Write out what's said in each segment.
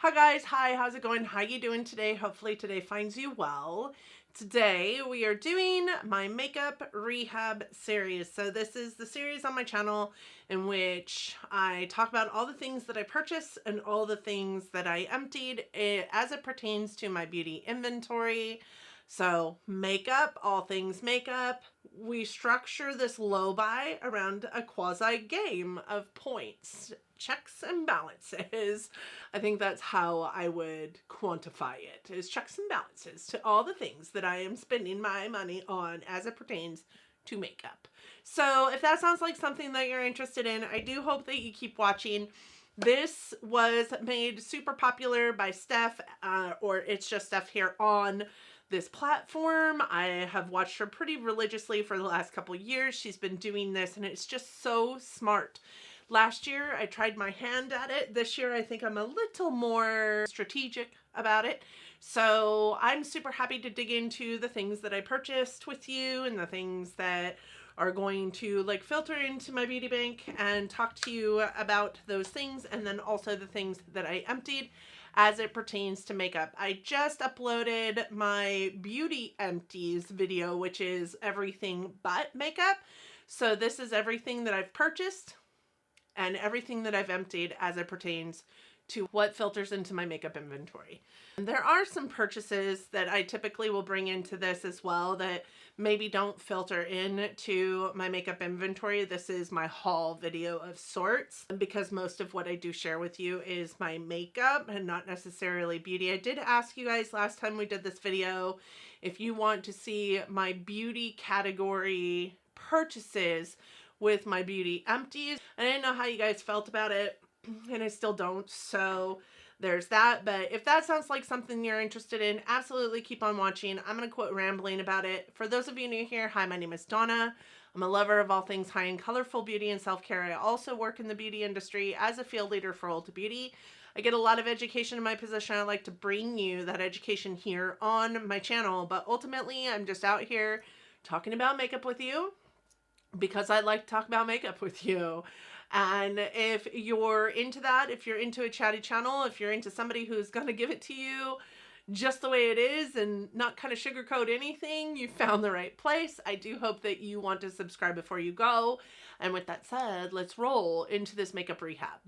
Hi guys, hi, how's it going? How you doing today? Hopefully today finds you well. Today we are doing my makeup rehab series. So this is the series on my channel in which I talk about all the things that I purchased and all the things that I emptied as it pertains to my beauty inventory. So makeup, all things makeup. We structure this low buy around a quasi game of points, checks and balances. I think that's how I would quantify it, is checks and balances to all the things that I am spending my money on as it pertains to makeup. So if that sounds like something that you're interested in, I do hope that you keep watching. This was made super popular by Steph, or it's just Steph here on this platform. I have watched her pretty religiously for the last couple years. She's been doing this and it's just so smart. Last year, I tried my hand at it. This year, I think I'm a little more strategic about it. So I'm super happy to dig into the things that I purchased with you and the things that are going to like filter into my beauty bank and talk to you about those things, and then also the things that I emptied as it pertains to makeup. I just uploaded my beauty empties video, which is everything but makeup. So this is everything that I've purchased and everything that I've emptied as it pertains to what filters into my makeup inventory. And there are some purchases that I typically will bring into this as well that maybe don't filter into my makeup inventory. This is my haul video of sorts, because most of what I do share with you is my makeup and not necessarily beauty. I did ask you guys last time we did this video if you want to see my beauty category purchases with my beauty empties. I didn't know how you guys felt about it, and I still don't, so there's that. But if that sounds like something you're interested in, absolutely keep on watching. I'm gonna quit rambling about it. For those of you new here, hi, my name is Donna. I'm a lover of all things high and colorful beauty and self-care. I also work in the beauty industry as a field leader for Ulta Beauty. I get a lot of education in my position. I like to bring you that education here on my channel, but ultimately I'm just out here talking about makeup with you because I like to talk about makeup with you. And if you're into that, if you're into a chatty channel, if you're into somebody who's going to give it to you just the way it is and not kind of sugarcoat anything, you found the right place. I do hope that you want to subscribe before you go. And with that said, let's roll into this makeup rehab.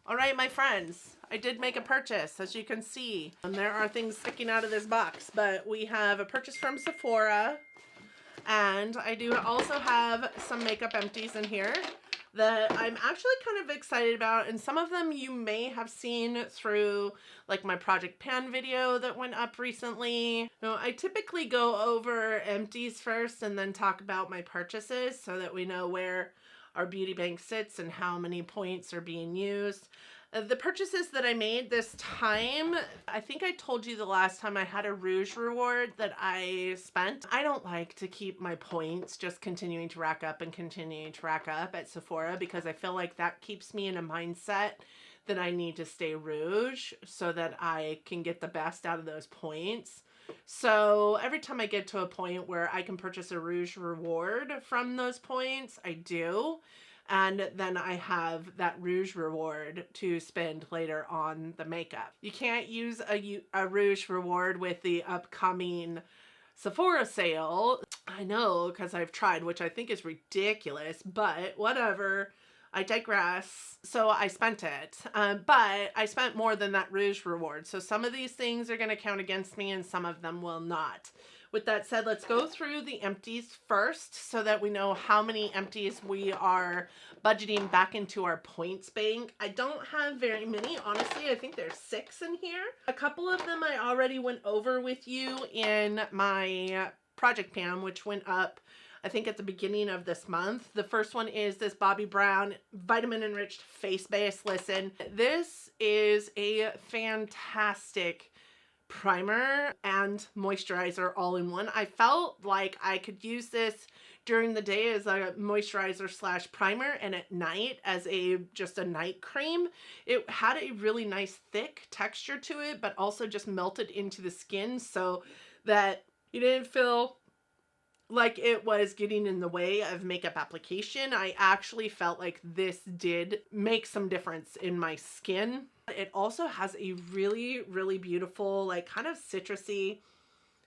All right, my friends, I did make a purchase, as you can see. And there are things sticking out of this box, but we have a purchase from Sephora. And I do also have some makeup empties in here that I'm actually kind of excited about, and some of them you may have seen through like my Project Pan video that went up recently. Now, I typically go over empties first and then talk about my purchases so that we know where our beauty bank sits and how many points are being used. The purchases that I made this time, I think I told you the last time I had a Rouge reward that I spent. I don't like to keep my points just continuing to rack up and continuing to rack up at Sephora, because I feel like that keeps me in a mindset that I need to stay Rouge so that I can get the best out of those points. So every time I get to a point where I can purchase a Rouge reward from those points, I do. And then I have that Rouge reward to spend later on the makeup. You can't use a Rouge reward with the upcoming Sephora sale. I know, because I've tried, which I think is ridiculous, but whatever. I digress. So I spent it, but I spent more than that Rouge reward. So some of these things are going to count against me and some of them will not. With that said, let's go through the empties first so that we know how many empties we are budgeting back into our points bank. I don't have very many, honestly. I think there's 6 in here. A couple of them I already went over with you in my Project Pan, which went up I think at the beginning of this month. The first one is this Bobbi Brown Vitamin Enriched Face Base. Listen, this is a fantastic primer and moisturizer all in one. I felt like I could use this during the day as a moisturizer slash primer, and at night as just a night cream. It had a really nice thick texture to it, but also just melted into the skin so that you didn't feel like it was getting in the way of makeup application. I actually felt like this did make some difference in my skin. It also has a really, really beautiful, like kind of citrusy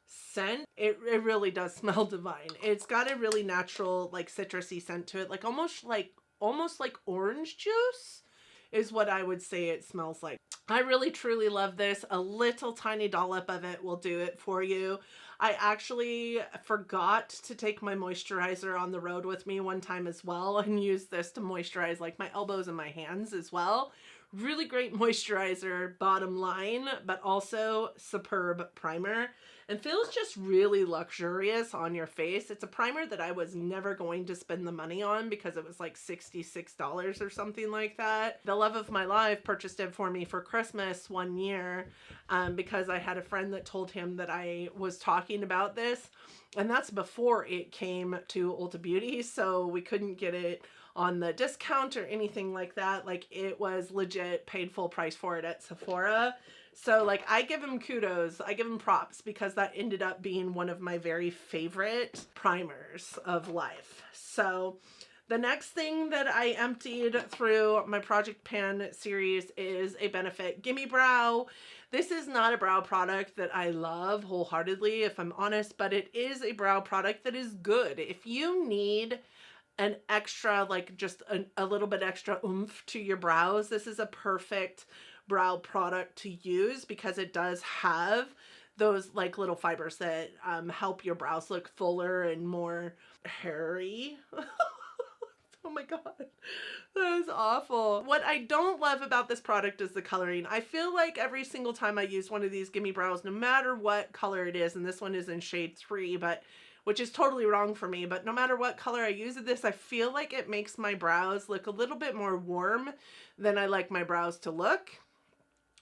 scent. It really does smell divine. It's got a really natural, like citrusy scent to it, like almost like orange juice is what I would say it smells like. I really truly love this. A little tiny dollop of it will do it for you. I actually forgot to take my moisturizer on the road with me one time as well, and use this to moisturize like my elbows and my hands as well. Really great moisturizer, bottom line, but also superb primer, and feels just really luxurious on your face. It's a primer that I was never going to spend the money on because it was like $66 or something like that. The love of my life purchased it for me for Christmas one year because I had a friend that told him that I was talking about this, and that's before it came to Ulta Beauty, so we couldn't get it on the discount or anything like that. Like it was legit paid full price for it at Sephora. So like I give him kudos, I give him props, because that ended up being one of my very favorite primers of life. So the next thing that I emptied through my Project Pan series is a Benefit Gimme Brow. This is not a brow product that I love wholeheartedly, if I'm honest, but it is a brow product that is good. If you need an extra, like just a little bit extra oomph to your brows, this is a perfect brow product to use, because it does have those like little fibers that help your brows look fuller and more hairy. Oh my god, that is awful. What I don't love about this product is the coloring. I feel like every single time I use one of these Gimme Brows, no matter what color it is, and this one is in shade 3, but which is totally wrong for me, but no matter what color I use of this, I feel like it makes my brows look a little bit more warm than I like my brows to look.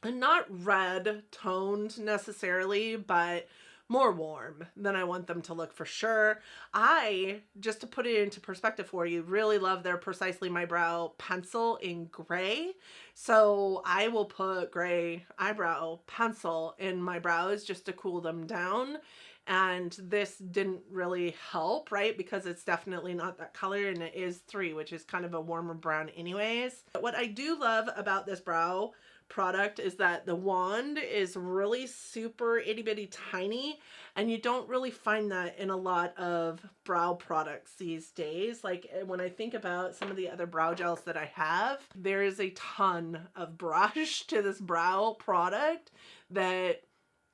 And not red toned necessarily, but more warm than I want them to look for sure. I, just to put it into perspective for you, really love their Precisely My Brow pencil in gray. So I will put gray eyebrow pencil in my brows just to cool them down. And this didn't really help, right? Because it's definitely not that color, and it is 3, which is kind of a warmer brown anyways. But what I do love about this brow product is that the wand is really super itty bitty tiny, and you don't really find that in a lot of brow products these days. Like when I think about some of the other brow gels that I have, there is a ton of brush to this brow product that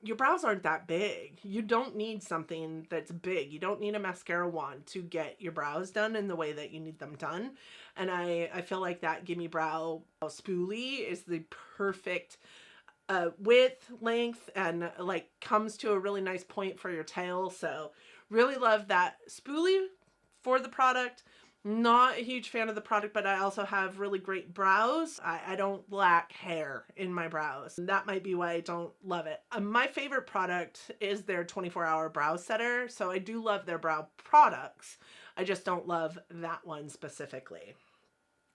your brows aren't that big. You don't need something that's big. You don't need a mascara wand to get your brows done in the way that you need them done. And I feel like that Gimme Brow spoolie is the perfect width, length, and like comes to a really nice point for your tail. So really love that spoolie for the product. Not a huge fan of the product, but I also have really great brows. I don't lack hair in my brows. That might be why I don't love it. My favorite product is their 24-hour brow setter. So I do love their brow products. I just don't love that one specifically.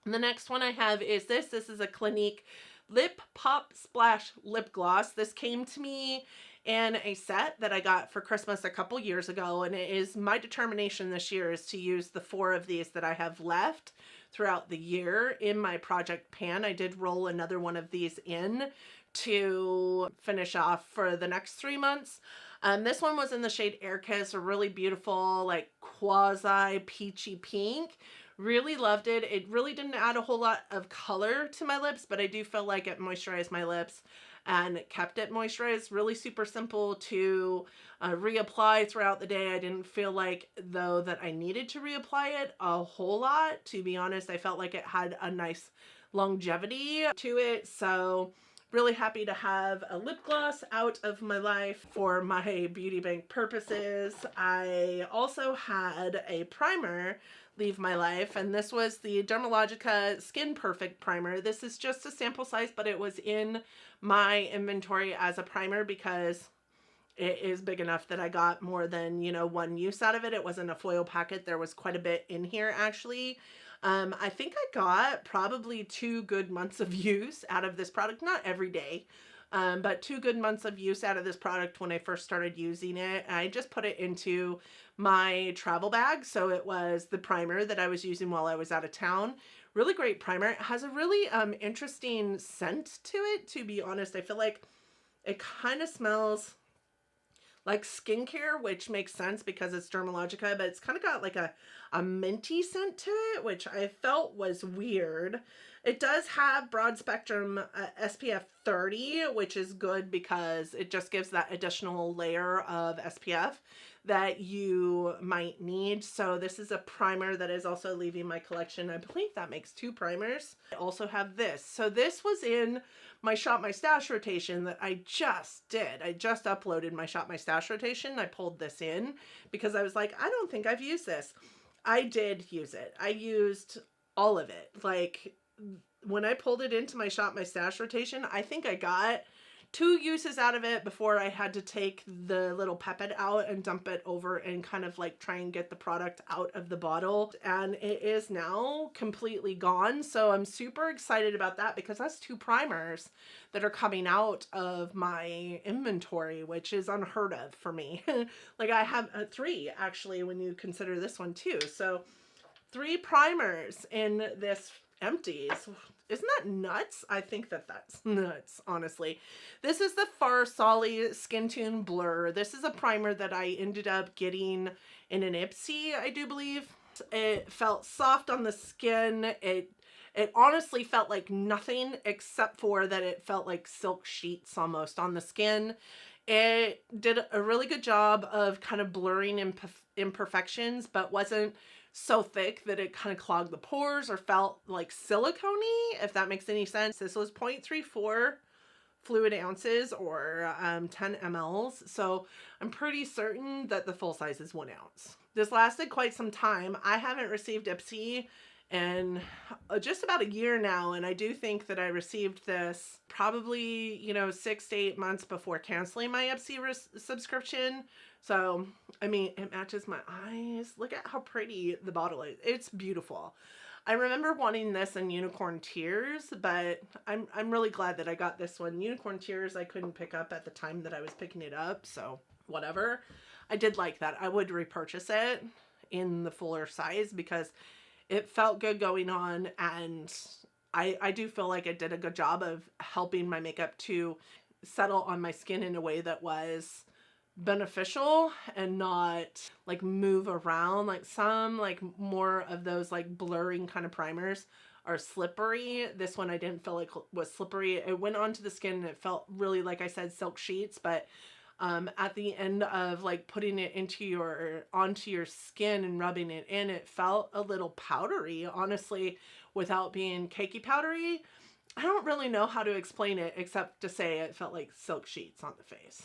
And the next one I have is this. This is a Clinique Lip Pop Splash Lip Gloss. This came to me in a set that I got for Christmas a couple years ago, and it is my determination this year is to use the 4 of these that I have left throughout the year in my Project Pan. I did roll another one of these in to finish off for the next 3 months. This one was in the shade Air Kiss, a really beautiful like quasi peachy pink. Really loved it. It really didn't add a whole lot of color to my lips, but I do feel like it moisturized my lips and kept it moisturized. Really super simple to reapply throughout the day. I didn't feel like, though, that I needed to reapply it a whole lot. To be honest, I felt like it had a nice longevity to it. So really happy to have a lip gloss out of my life for my beauty bank purposes. I also had a primer leave my life, and this was the Dermalogica Skin Perfect primer. This is just a sample size, but it was in my inventory as a primer because it is big enough that I got more than, you know, one use out of it. It wasn't a foil packet. There was quite a bit in here actually. I think I got probably 2 good months of use out of this product. Not every day, But 2 good months of use out of this product when I first started using it. I just put it into my travel bag. So it was the primer that I was using while I was out of town. Really great primer. It has a really interesting scent to it, to be honest. I feel like it kind of smells like skincare, which makes sense because it's Dermalogica, but it's kind of got like a minty scent to it, which I felt was weird. It does have broad spectrum SPF 30, which is good because it just gives that additional layer of SPF that you might need. So this is a primer that is also leaving my collection. I believe that makes 2 primers. I also have this. So this was in my Shop My Stash rotation that I just did. I just uploaded my Shop My Stash rotation. I pulled this in because I was like, I don't think I've used this. I did use it. I used all of it. Like when I pulled it into my Shop My Stash rotation, I think I got 2 uses out of it before I had to take the little pipette out and dump it over and kind of like try and get the product out of the bottle. And it is now completely gone. So I'm super excited about that because that's 2 primers that are coming out of my inventory, which is unheard of for me. Like I have 3 actually when you consider this one too. So 3 primers in this empties. Isn't that nuts? I think that that's nuts, honestly. This is the Farsali Skin Tune Blur. This is a primer that I ended up getting in an Ipsy, I do believe. It felt soft on the skin. It honestly felt like nothing except for that it felt like silk sheets almost on the skin. It did a really good job of kind of blurring imperfections, but wasn't so thick that it kind of clogged the pores or felt like silicone-y, if that makes any sense. This was 0.34 fluid ounces or 10 mLs. So I'm pretty certain that the full size is 1 ounce. This lasted quite some time. I haven't received Ipsy in just about a year now, and I do think that I received this probably 6 to 8 months before canceling my Ipsy subscription. So I mean, it matches my eyes. Look at how pretty the bottle is. It's beautiful. I remember wanting this in Unicorn Tears, but I'm really glad that I got this one. Unicorn Tears I couldn't pick up at the time that I was picking it up, so whatever. I did like that. I would repurchase it in the fuller size because it felt good going on, and I do feel like it did a good job of helping my makeup to settle on my skin in a way that was beneficial and not like move around. Like some like more of those like blurring kind of primers are slippery. This one I didn't feel like was slippery. It went onto the skin and it felt really, like I said, silk sheets, but at the end of like putting it onto your skin and rubbing it in, it felt a little powdery, honestly, without being cakey powdery. I don't really know how to explain it except to say it felt like silk sheets on the face.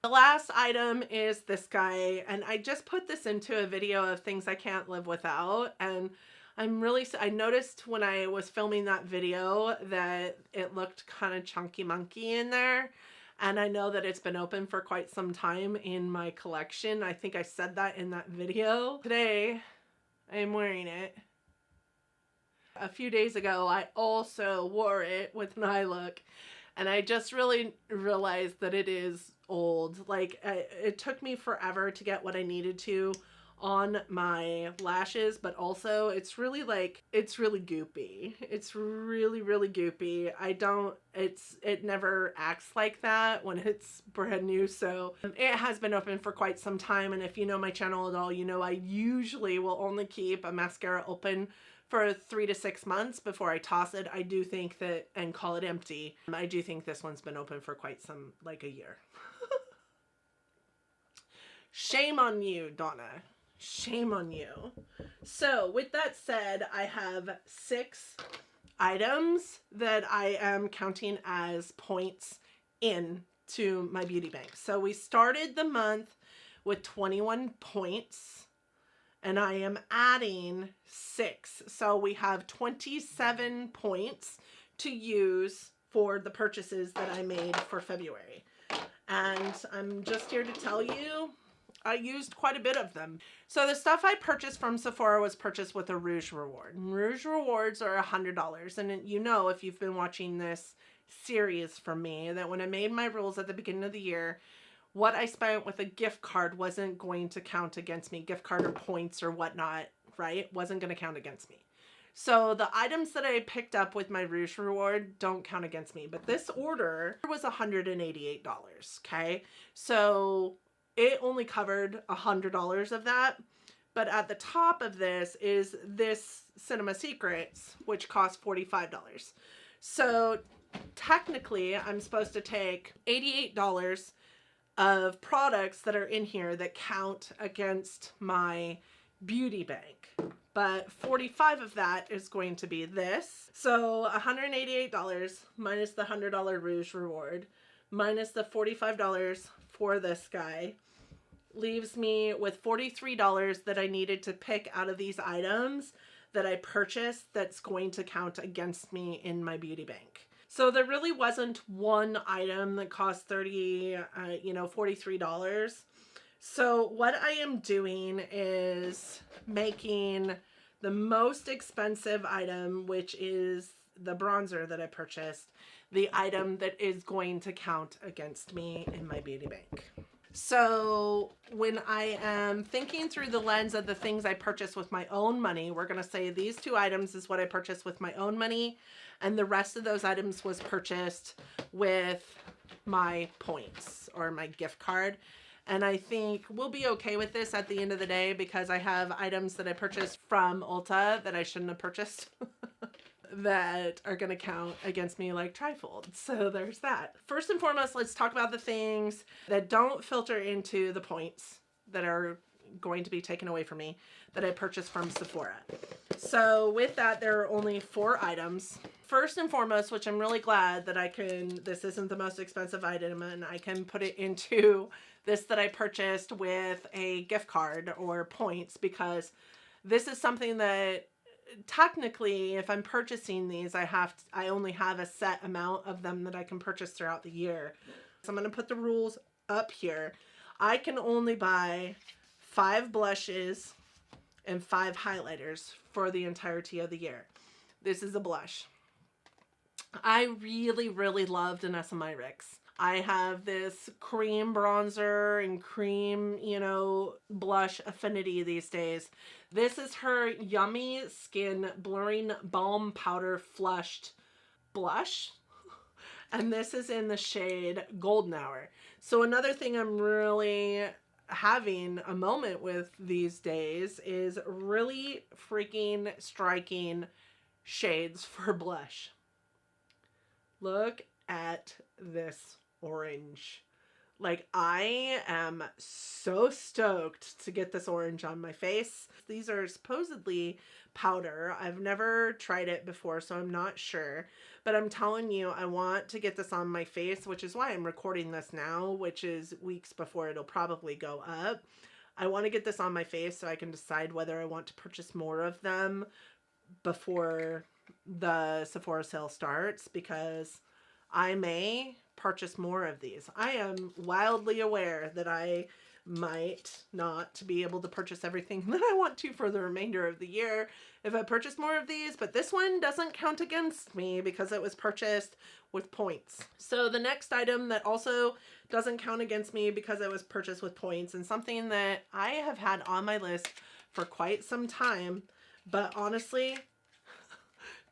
The last item is this guy, and I just put this into a video of things I can't live without, and I noticed when I was filming that video that it looked kind of chunky monkey in there, and I know that it's been open for quite some time in my collection. I think I said that in that video. Today, I am wearing it. A few days ago, I also wore it with an eye look, and I just really realized that it is old. Like it took me forever to get what I needed to on my lashes, but also it's really goopy. It's really goopy. It never acts like that when it's brand new. So it has been open for quite some time, and if you know my channel at all, you know I usually will only keep a mascara open for 3 to 6 months before I toss it. I do think that, and call it empty. I do think this one's been open for quite some, like a year. Shame on you, Donna. Shame on you. So with that said, I have 6 items that I am counting as points into my beauty bank. So we started the month with 21 points. And I am adding 6. So we have 27 points to use for the purchases that I made for February. And I'm just here to tell you, I used quite a bit of them. So the stuff I purchased from Sephora was purchased with a Rouge reward. Rouge rewards are $100. And you know, if you've been watching this series from me that when I made my rules at the beginning of the year, what I spent with a gift card wasn't going to count against me. Gift card or points or whatnot, right? Wasn't going to count against me. So the items that I picked up with my Rouge reward don't count against me. But this order was $188, okay? So it only covered $100 of that. But at the top of this is this Cinema Secrets, which cost $45. So technically, I'm supposed to take $88 of products that are in here that count against my beauty bank. But 45 of that is going to be this. So $188 minus the $100 Rouge reward minus the $45 for this guy leaves me with $43 that I needed to pick out of these items that I purchased that's going to count against me in my beauty bank. So there really wasn't one item that cost $43. So what I am doing is making the most expensive item, which is the bronzer that I purchased, the item that is going to count against me in my beauty bank. So when I am thinking through the lens of the things I purchased with my own money, we're going to say these two items is what I purchased with my own money, and the rest of those items was purchased with my points or my gift card. And I think we'll be okay with this at the end of the day because I have items that I purchased from Ulta that I shouldn't have purchased that are going to count against me like trifold. So there's that. First and foremost, let's talk about the things that don't filter into the points that are going to be taken away from me that I purchased from Sephora. So with that, there are only 4 items. First and foremost, which I'm really glad that this isn't the most expensive item and I can put it into this that I purchased with a gift card or points, because this is something that technically, if I'm purchasing these, I only have a set amount of them that I can purchase throughout the year. So I'm going to put the rules up here. I can only buy 5 blushes and 5 highlighters for the entirety of the year. This is a blush. I really, really loved Vanessa Myricks. I have this cream bronzer and cream, blush affinity these days. This is her Yummy Skin Blurring Balm Powder Flushed Blush. And this is in the shade Golden Hour. So another thing I'm really having a moment with these days is really freaking striking shades for blush. Look at this orange. Like, I am so stoked to get this orange on my face. These are supposedly powder. I've never tried it before, so I'm not sure. But I'm telling you, I want to get this on my face, which is why I'm recording this now, which is weeks before it'll probably go up. I want to get this on my face so I can decide whether I want to purchase more of them before the Sephora sale starts, because I may purchase more of these. I am wildly aware that I might not be able to purchase everything that I want to for the remainder of the year if I purchase more of these, but this one doesn't count against me because it was purchased with points. So the next item that also doesn't count against me because it was purchased with points, and something that I have had on my list for quite some time, but honestly,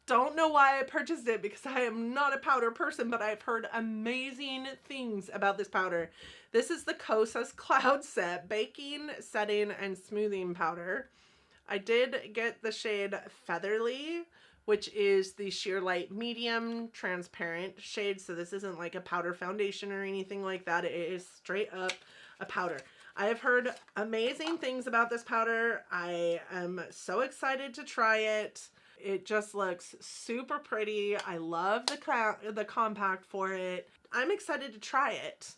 don't know why I purchased it because I am not a powder person, but I've heard amazing things about this powder. This is the Kosas Cloud Set Baking, Setting, and Smoothing Powder. I did get the shade Featherly, which is the Sheer Light Medium Transparent shade. So this isn't like a powder foundation or anything like that. It is straight up a powder. I have heard amazing things about this powder. I am so excited to try it. It just looks super pretty. I love the compact for it. I'm excited to try it.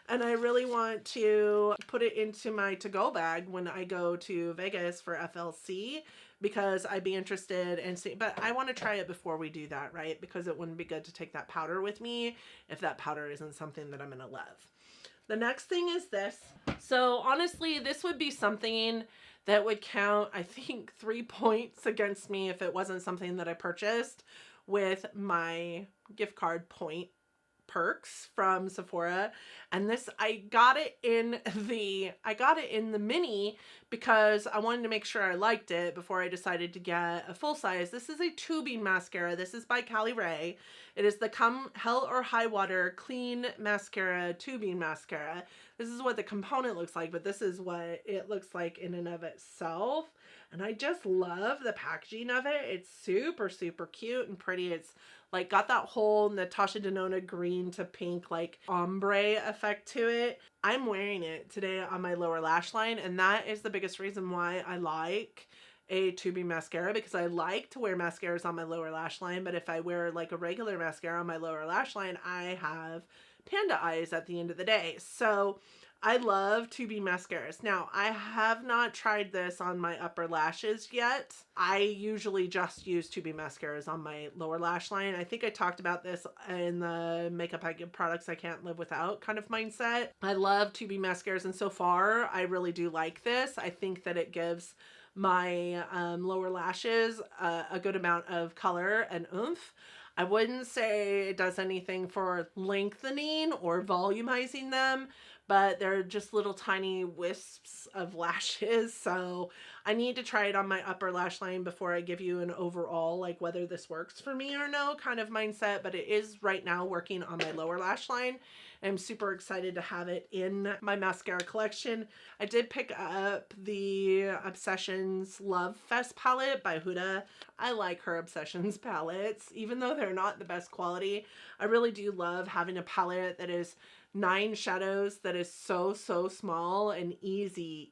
And I really want to put it into my to-go bag when I go to Vegas for FLC, because I'd be interested in seeing, but I want to try it before we do that, right? Because it wouldn't be good to take that powder with me if that powder isn't something that I'm going to love. The next thing is this. So honestly, this would be something that would count, I think, 3 points against me if it wasn't something that I purchased with my gift card point perks from Sephora, and this I got it in the mini because I wanted to make sure I liked it before I decided to get a full size. This is a tubing mascara. This is by Cali Ray. It is the Come Hell or High Water Clean Mascara Tubing Mascara. This is what the component looks like, but this is what it looks like in and of itself. And I just love the packaging of it. It's super, super cute and pretty. It's like got that whole Natasha Denona green to pink like ombre effect to it. I'm wearing it today on my lower lash line, and that is the biggest reason why I like a tubing mascara, because I like to wear mascaras on my lower lash line, but if I wear like a regular mascara on my lower lash line, I have panda eyes at the end of the day. So I love tubing mascaras. Now, I have not tried this on my upper lashes yet. I usually just use tubing mascaras on my lower lash line. I think I talked about this in the makeup products I can't live without kind of mindset. I love tubing mascaras, and so far, I really do like this. I think that it gives my lower lashes a good amount of color and oomph. I wouldn't say it does anything for lengthening or volumizing them, but they're just little tiny wisps of lashes. So I need to try it on my upper lash line before I give you an overall, like whether this works for me or no kind of mindset, but it is right now working on my lower lash line. I'm super excited to have it in my mascara collection. I did pick up the Obsessions Love Fest palette by Huda. I like her Obsessions palettes, even though they're not the best quality. I really do love having a palette that is 9 shadows, that is so small and easy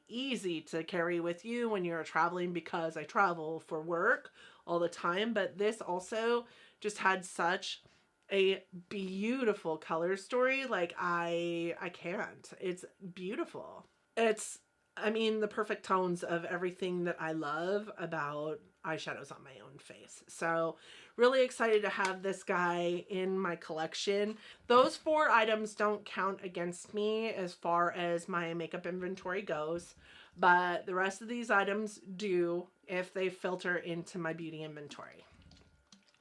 to carry with you when you're traveling, because I travel for work all the time. But this also just had such a beautiful color story. Like I can't. It's beautiful. It's, I mean, the perfect tones of everything that I love about eyeshadows on my own face. So really excited to have this guy in my collection. Those 4 items don't count against me as far as my makeup inventory goes, but the rest of these items do if they filter into my beauty inventory.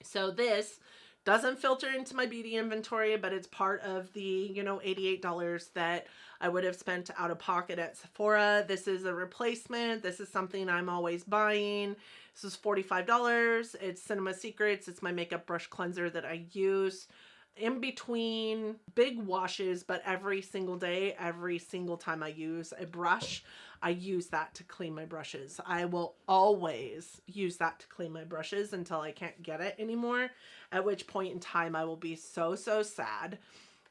So this doesn't filter into my beauty inventory, but it's part of the, $88 that I would have spent out of pocket at Sephora. This is a replacement. This is something I'm always buying. This is $45. It's Cinema Secrets. It's my makeup brush cleanser that I use in between big washes, but every single day, every single time I use a brush, I use that to clean my brushes. I will always use that to clean my brushes until I can't get it anymore, at which point in time I will be so sad.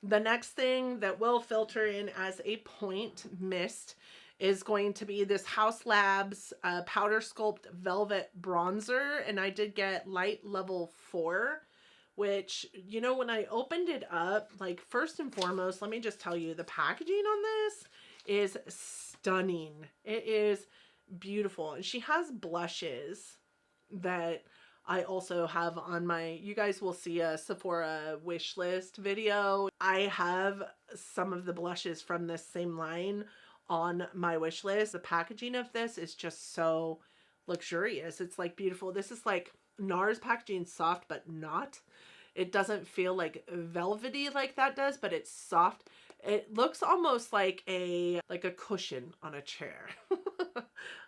The next thing that will filter in as a point mist is going to be this Haus Labs Powder Sculpt Velvet Bronzer, and I did get light level 4, which, when I opened it up, like, first and foremost, let me just tell you, the packaging on this is stunning. It is beautiful. And she has blushes that I also have on my, you guys will see a Sephora wish list video. I have some of the blushes from this same line on my wish list. The packaging of this is just so luxurious. It's like beautiful. This is like NARS packaging, soft but not. It doesn't feel like velvety like that does, but it's soft. It looks almost like a cushion on a chair.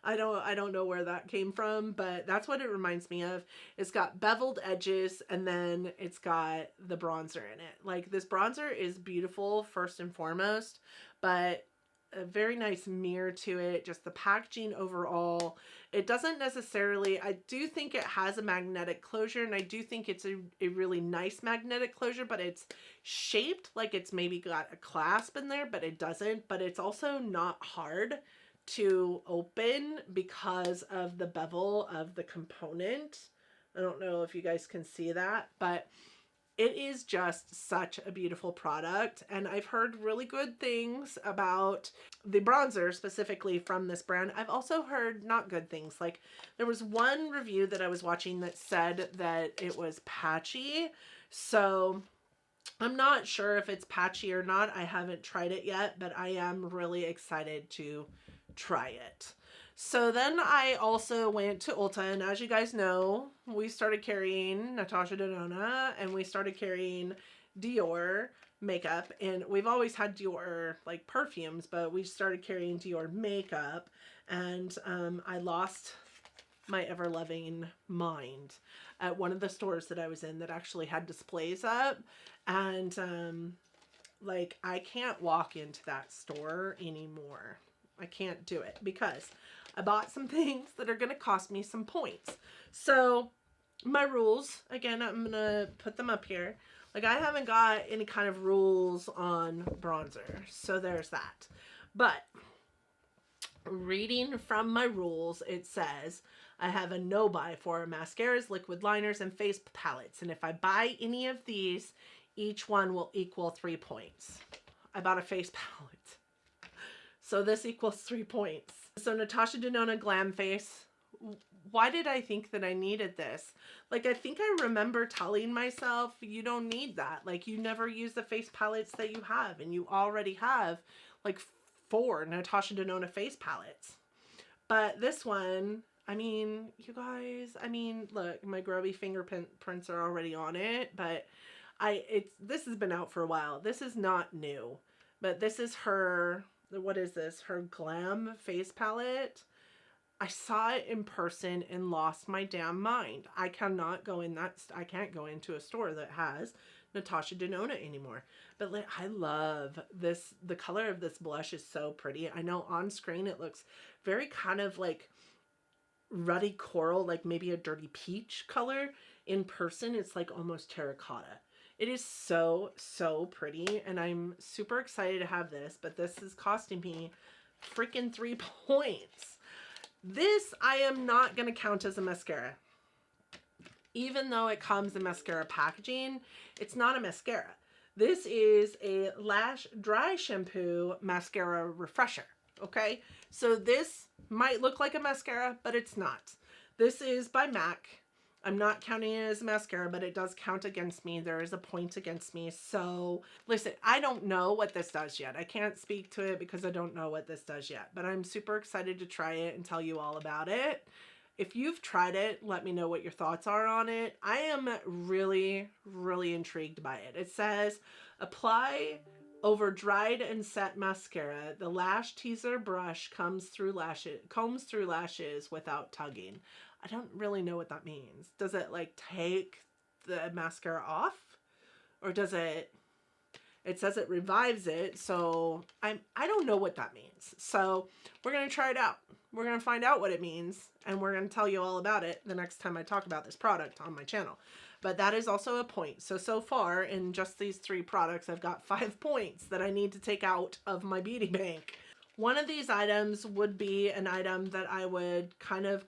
I don't know where that came from, but that's what it reminds me of. It's got beveled edges, and then it's got the bronzer in it. Like, this bronzer is beautiful first and foremost, but a very nice mirror to it. Just the packaging overall, it doesn't necessarily, I do think it has a magnetic closure, and I do think it's a really nice magnetic closure, but it's shaped like it's maybe got a clasp in there, but it doesn't. But it's also not hard to open because of the bevel of the component. I don't know if you guys can see that, but it is just such a beautiful product, and I've heard really good things about the bronzer specifically from this brand. I've also heard not good things. Like, there was one review that I was watching that said that it was patchy, so I'm not sure if it's patchy or not. I haven't tried it yet, but I am really excited to try it. So then I also went to Ulta, and as you guys know, we started carrying Natasha Denona, and we started carrying Dior makeup, and we've always had Dior like perfumes, but we started carrying Dior makeup, and I lost my ever-loving mind at one of the stores that I was in that actually had displays up, and like I can't walk into that store anymore. I can't do it because I bought some things that are going to cost me some points. So my rules, again, I'm going to put them up here. Like I haven't got any kind of rules on bronzer. So there's that. But reading from my rules, it says I have a no buy for mascaras, liquid liners, and face palettes. And if I buy any of these, each one will equal 3 points. I bought a face palette. So this equals 3 points. So Natasha Denona Glam Face. Why did I think that I needed this? Like, I think I remember telling myself, you don't need that. Like, you never use the face palettes that you have. And you already have, like, 4 Natasha Denona face palettes. But this one, I mean, you guys, I mean, look, my grubby fingerprints are already on it. But this has been out for a while. This is not new. But this is her... What is this? Her Glam face palette. I saw it in person and lost my damn mind. I cannot go in that. I can't go into a store that has Natasha Denona anymore. But like, I love this. The color of this blush is so pretty. I know on screen it looks very kind of like ruddy coral, like maybe a dirty peach color. In person, it's like almost terracotta. It is so, so pretty, and I'm super excited to have this, but this is costing me freaking 3 points. This I am not going to count as a mascara. Even though it comes in mascara packaging, it's not a mascara. This is a Lash Dry Shampoo Mascara Refresher, okay? So this might look like a mascara, but it's not. This is by MAC. I'm not counting it as a mascara, but it does count against me. There is a point against me. So listen, I don't know what this does yet. I can't speak to it because I don't know what this does yet, but I'm super excited to try it and tell you all about it. If you've tried it, let me know what your thoughts are on it. I am really, really intrigued by it. It says, apply over dried and set mascara. The lash teaser brush combs through lashes without tugging. I don't really know what that means. Does it like take the mascara off? Or does it says it revives it, so I don't know what that means. So we're going to try it out. We're going to find out what it means, and we're going to tell you all about it the next time I talk about this product on my channel. But that is also a point. So far in just these 3 products, I've got 5 points that I need to take out of my beauty bank. One of these items would be an item that I would kind of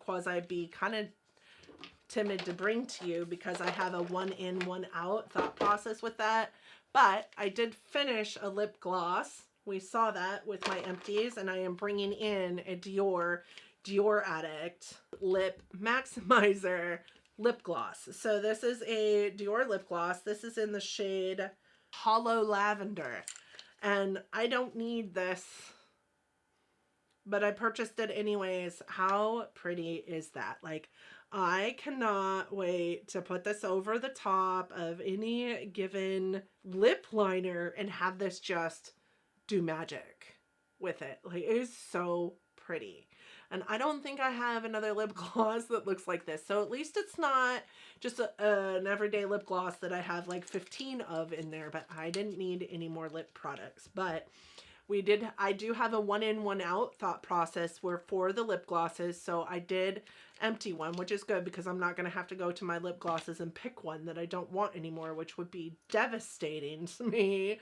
be kind of timid to bring to you because I have a 1 in, 1 out thought process with that. But I did finish a lip gloss. We saw that with my empties, and I am bringing in a Dior Addict Lip Maximizer lip gloss. So this is a Dior lip gloss. This is in the shade Hollow Lavender. And I don't need this, but I purchased it anyways. How pretty is that? Like, I cannot wait to put this over the top of any given lip liner and have this just do magic with it. Like, it is so pretty. And I don't think I have another lip gloss that looks like this. So at least it's not just an everyday lip gloss that I have like 15 of in there. But I didn't need any more lip products. But I do have a 1 in, 1 out thought process for the lip glosses. So I did empty one, which is good because I'm not going to have to go to my lip glosses and pick one that I don't want anymore, which would be devastating to me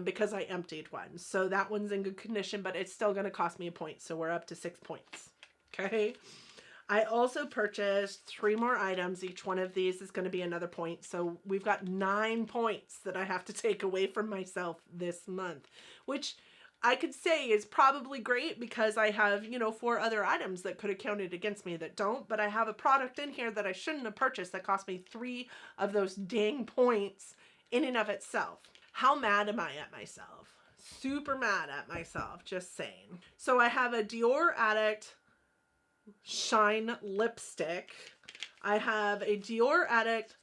because I emptied one. So that one's in good condition, but it's still going to cost me a point. So we're up to 6 points. Okay. I also purchased 3 more items. Each one of these is going to be another point. So we've got 9 points that I have to take away from myself this month, which I could say is probably great because I have, 4 other items that could have counted against me that don't, but I have a product in here that I shouldn't have purchased that cost me 3 of those dang points in and of itself. How mad am I at myself? Super mad at myself, just saying. So I have a Dior Addict Shine lipstick. I have a Dior Addict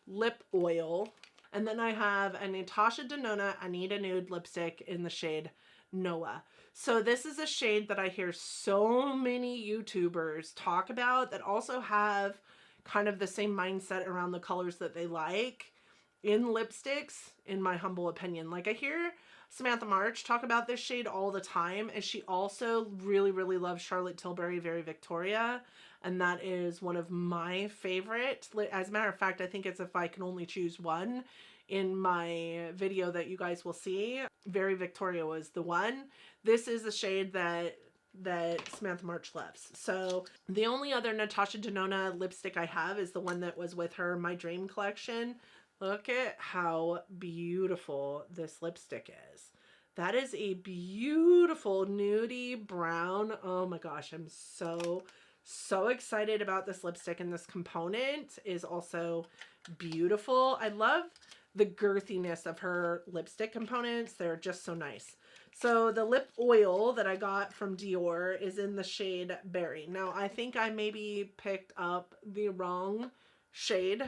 lip oil. And then I have a Natasha Denona Anita Nude lipstick in the shade Noah. So this is a shade that I hear so many YouTubers talk about that also have kind of the same mindset around the colors that they like in lipsticks, in my humble opinion. Like I hear Samantha March talk about this shade all the time, and she also really, really loves Charlotte Tilbury Very Victoria, and that is one of my favorite. As a matter of fact, I think it's if I can only choose one in my video that you guys will see. Very Victoria was the one. This is a shade that Samantha March loves. So the only other Natasha Denona lipstick I have is the one that was with her My Dream collection. Look at how beautiful this lipstick is. That is a beautiful nudie brown. Oh my gosh, I'm so excited about this lipstick, and this component is also beautiful. I love the girthiness of her lipstick components. They're just so nice. So the lip oil that I got from Dior is in the shade Berry. Now, I think I maybe picked up the wrong shade.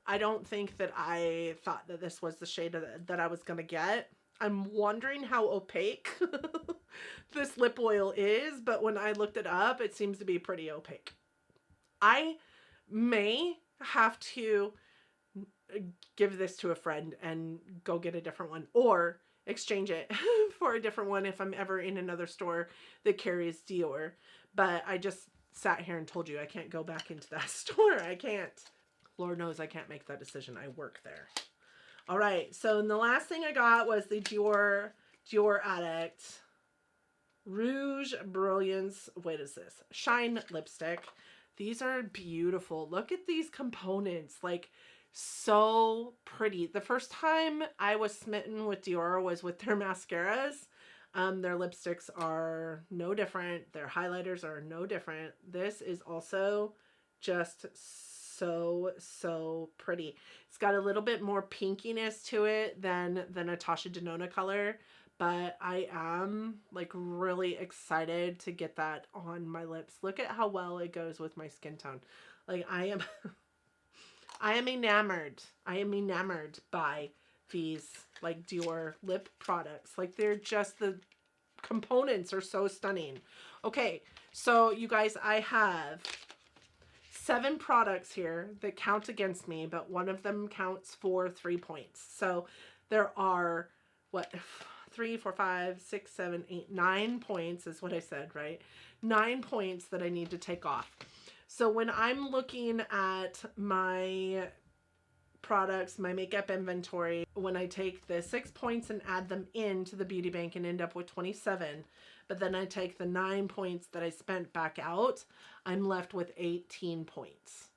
I don't think that I thought that this was the shade that I was going to get. I'm wondering how opaque this lip oil is, but when I looked it up, it seems to be pretty opaque. I may have to give this to a friend and go get a different one, or exchange it for a different one if I'm ever in another store that carries Dior. But I just sat here and told you I can't go back into that store. I can't. Lord knows I can't make that decision. I work there. All right. So the last thing I got was the Dior Addict Rouge Brilliance. What is this? Shine lipstick. These are beautiful. Look at these components. Like, so pretty. The first time I was smitten with Dior was with their mascaras. Their lipsticks are no different. Their highlighters are no different. This is also just so pretty. It's got a little bit more pinkiness to it than the Natasha Denona color, but I am like really excited to get that on my lips. Look at how well it goes with my skin tone. Like I am enamored. I am enamored by these like Dior lip products. Like they're just, the components are so stunning. Okay, so you guys, I have 7 products here that count against me, but one of them counts for 3 points. So there are, what, 3, 4, 5, 6, 7, 8, 9 points is what I said, right? 9 points that I need to take off. So when I'm looking at my products, my makeup inventory, when I take the 6 points and add them into the beauty bank and end up with 27, but then I take the 9 points that I spent back out, I'm left with 18 points.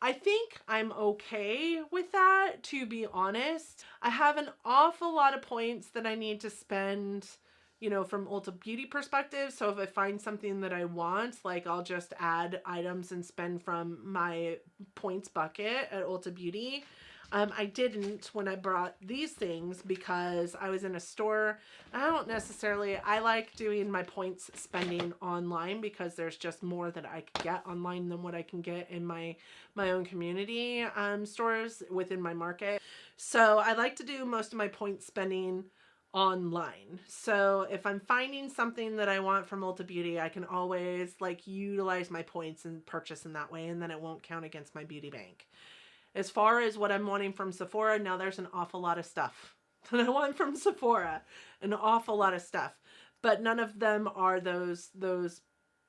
I think I'm okay with that, to be honest. I have an awful lot of points that I need to spend, you know, from Ulta Beauty perspective. So if I find something that I want, like I'll just add items and spend from my points bucket at Ulta Beauty. I didn't when I brought these things because I was in a store. I like doing my points spending online because there's just more that I could get online than what I can get in my own community stores within my market. So I like to do most of my points spending online. So if I'm finding something that I want from Ulta Beauty, I can always like utilize my points and purchase in that way, and then it won't count against my beauty bank. As far as what I'm wanting from Sephora, now there's an awful lot of stuff that I want from Sephora. An awful lot of stuff. But none of them are those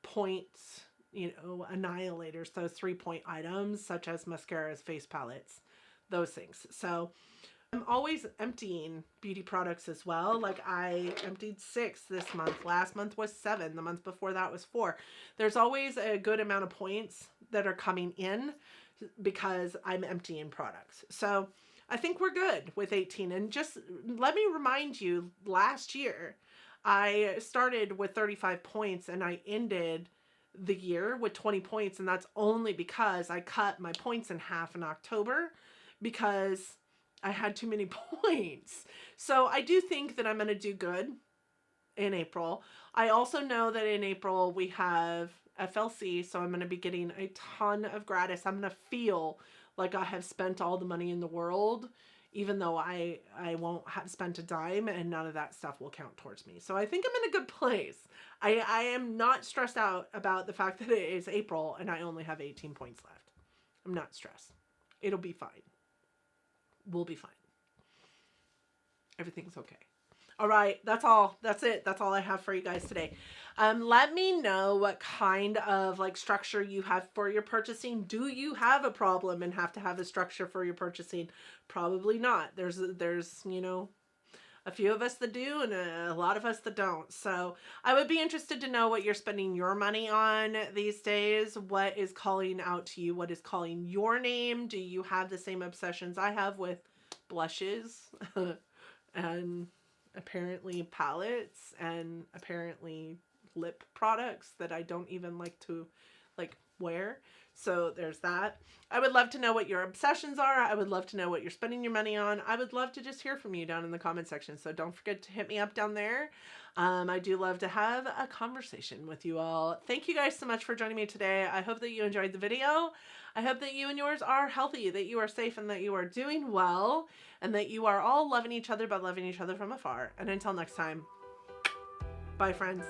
points, you know, annihilators, those 3-point items, such as mascaras, face palettes, those things. So I'm always emptying beauty products as well. Like I emptied 6 this month. Last month was 7. The month before that was 4. There's always a good amount of points that are coming in because I'm emptying products. So I think we're good with 18. And just let me remind you, last year I started with 35 points and I ended the year with 20 points. And that's only because I cut my points in half in October because I had too many points. So I do think that I'm going to do good in April. I also know that in April we have FLC, so I'm going to be getting a ton of gratis. I'm going to feel like I have spent all the money in the world, even though I won't have spent a dime, and none of that stuff will count towards me. So I think I'm in a good place. I am not stressed out about the fact that it is April and I only have 18 points left. I'm not stressed. It'll be fine. We'll be fine. Everything's okay. All right, that's all. That's it. That's all I have for you guys today. Let me know what kind of like structure you have for your purchasing. Do you have a problem and have to have a structure for your purchasing? Probably not. There's you know, a few of us that do and a lot of us that don't. So I would be interested to know what you're spending your money on these days. What is calling out to you? What is calling your name? Do you have the same obsessions I have with blushes and apparently palettes and apparently lip products that I don't even like to wear? So there's that. I would love to know what your obsessions are. I would love to know what you're spending your money on. I would love to just hear from you down in the comment section. So don't forget to hit me up down there. I do love to have a conversation with you all. Thank you guys so much for joining me today. I hope that you enjoyed the video. I hope that you and yours are healthy, that you are safe, and that you are doing well, and that you are all loving each other, but loving each other from afar. And until next time, bye friends.